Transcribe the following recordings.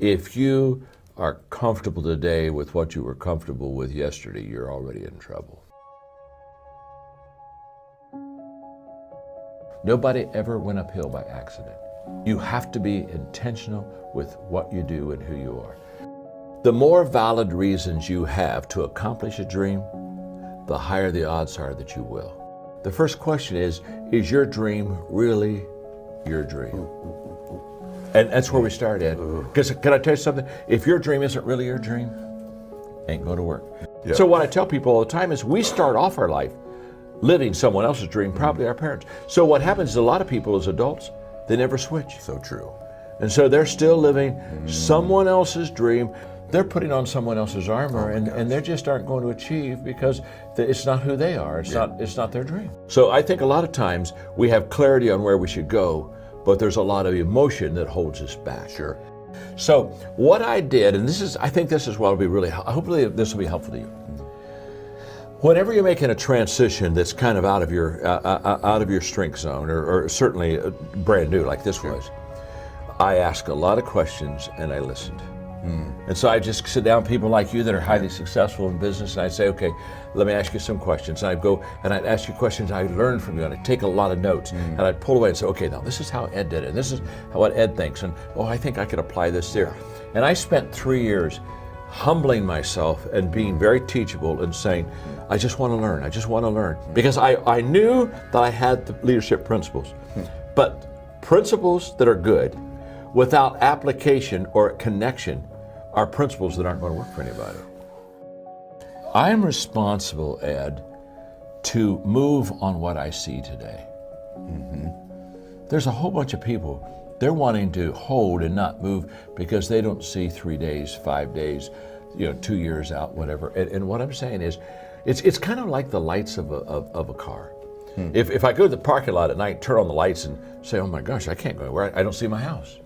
If you are comfortable today with what you were comfortable with yesterday, you're already in trouble. Nobody ever went uphill by accident. You have to be intentional with what you do and who you are. The more valid reasons you have to accomplish a dream, the higher the odds are that you will. The first question is your dream really your dream? And that's where we start, Ed. Because can I tell you something? If your dream isn't really your dream, ain't going to work. Yeah. So what I tell people all the time is we start off our life living someone else's dream, probably our parents. So what happens is a lot of people as adults, they never switch. So true. And so they're still living someone else's dream. They're putting on someone else's armor, and they just aren't going to achieve because it's not who they are. It's not their dream. So I think a lot of times we have clarity on where we should go, but there's a lot of emotion that holds us back. Sure. So what I did, and I think this is what will be really, hopefully this will be helpful to you. Whenever you're making a transition that's kind of out of your strength zone, or certainly brand new like this was, I ask a lot of questions and I listened. And so I just sit down with people like you that are highly successful in business, and I say, okay, let me ask you some questions. And I go and I'd ask you questions I learned from you, and I'd take a lot of notes, and I'd pull away and say, okay, now this is how Ed did it, and this is what Ed thinks, and I think I could apply this there. And I spent 3 years humbling myself and being very teachable and saying, I just want to learn, I just want to learn. Because I knew that I had the leadership principles, but principles that are good without application or connection are principles that aren't going to work for anybody. I am responsible, Ed, to move on what I see today. There's a whole bunch of people, they're wanting to hold and not move because they don't see 3 days, 5 days, 2 years out, whatever. And what I'm saying is, it's kind of like the lights of a car. If I go to the parking lot at night, turn on the lights and say, oh my gosh, I can't go anywhere, I don't see my house.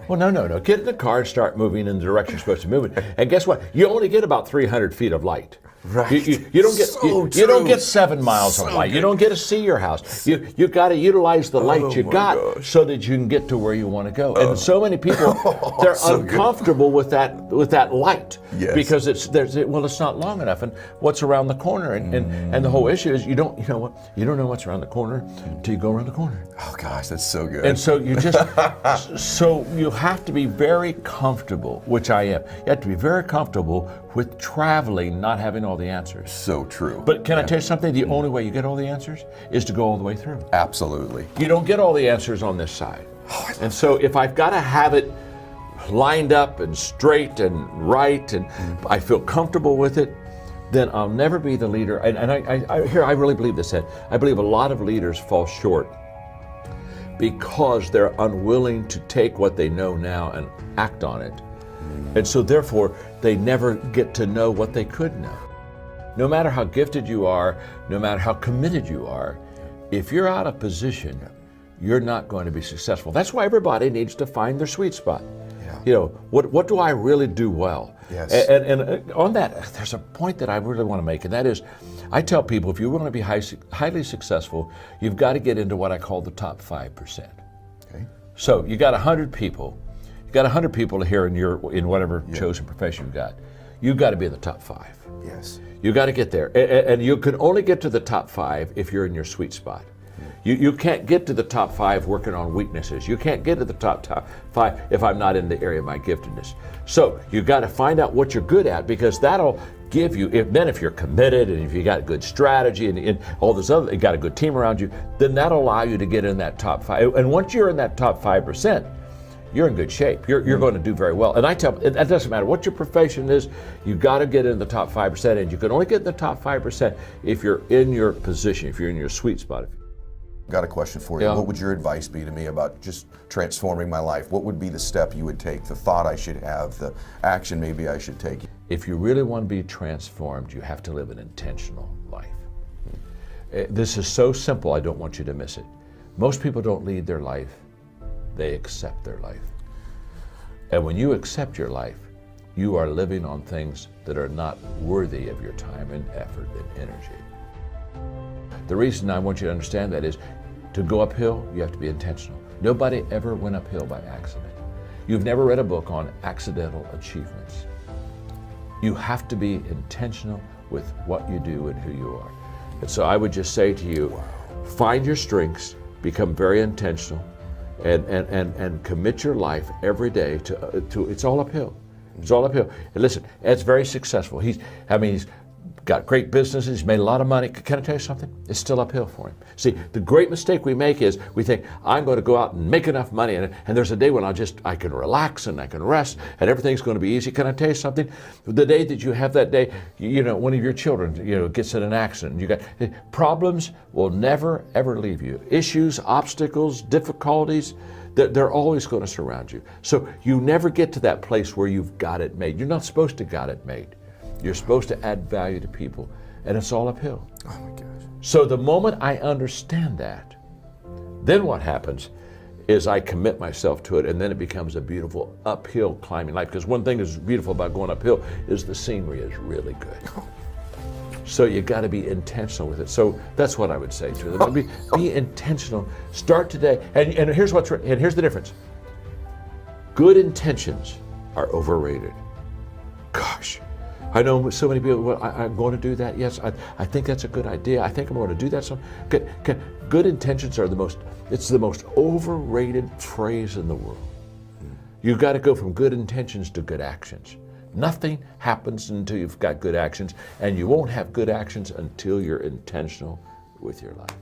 Well, no. Get in the car and start moving in the direction you're supposed to move in. And guess what? You only get about 300 feet of light. Right. You don't get you don't get 7 miles of light. Good. You don't get to see your house. You got to utilize the light you got so that you can get to where you want to go. And so many people they're so uncomfortable with that light because it's not long enough. And what's around the corner? And the whole issue is you don't know what's around the corner until you go around the corner. Oh gosh, that's so good. And so you just so you have to be very comfortable, which I am. You have to be very comfortable with traveling, not having all the answers. So true. But can I tell you something? The only way you get all the answers is to go all the way through. Absolutely. You don't get all the answers on this side. And so if I've got to have it lined up and straight and right, and I feel comfortable with it, then I'll never be the leader. And I really believe this, Ed. I believe a lot of leaders fall short because they're unwilling to take what they know now and act on it. And so therefore, they never get to know what they could know. No matter how gifted you are, no matter how committed you are, if you're out of position, you're not going to be successful. That's why everybody needs to find their sweet spot. What do I really do well? Yes. And on that, there's a point that I really want to make, and that is, I tell people, if you want to be highly successful, you've got to get into what I call the top 5%. Okay. So you got 100 people. You got 100 people here in whatever chosen profession you've got. You've got to be in the top 5. Yes. You got to get there, and you can only get to the top 5 if you're in your sweet spot. You can't get to the top 5 working on weaknesses. You can't get to the top 5 if I'm not in the area of my giftedness. So you got to find out what you're good at, because that'll give you. If you're committed and if you got good strategy and all this other, you got a good team around you, then that'll allow you to get in that top 5. And once you're in that top 5%. You're in good shape. You're going to do very well. And I tell it doesn't matter what your profession is, you've got to get in the top 5%, and you can only get in the top 5% if you're in your position, if you're in your sweet spot. Got a question for you. Yeah. What would your advice be to me about just transforming my life? What would be the step you would take, the thought I should have, the action maybe I should take? If you really want to be transformed, you have to live an intentional life. This is so simple, I don't want you to miss it. Most people don't lead their life. They accept their life. And when you accept your life, you are living on things that are not worthy of your time and effort and energy. The reason I want you to understand that is to go uphill, you have to be intentional. Nobody ever went uphill by accident. You've never read a book on accidental achievements. You have to be intentional with what you do and who you are. And so I would just say to you, find your strengths, become very intentional, and commit your life every day to it's all uphill. It's all uphill. And listen, Ed's very successful. He's got great businesses, he's made a lot of money. Can I tell you something? It's still uphill for him. See, the great mistake we make is we think, I'm going to go out and make enough money, and there's a day when I can relax and I can rest and everything's going to be easy. Can I tell you something? The day that you have that day, one of your children, gets in an accident, problems will never, ever leave you. Issues, obstacles, difficulties, they're always going to surround you. So you never get to that place where you've got it made. You're not supposed to got it made. You're supposed to add value to people, and it's all uphill. Oh my gosh. So the moment I understand that, then what happens is I commit myself to it, and then it becomes a beautiful uphill climbing life. Because one thing that's beautiful about going uphill is the scenery is really good. So you got to be intentional with it. So that's what I would say to them. Be intentional. Start today. And here's the difference. Good intentions are overrated. Gosh. I know so many people, well, I'm going to do that. Yes, I think that's a good idea. I think I'm going to do that. Good intentions are the most overrated phrase in the world. You've got to go from good intentions to good actions. Nothing happens until you've got good actions, and you won't have good actions until you're intentional with your life.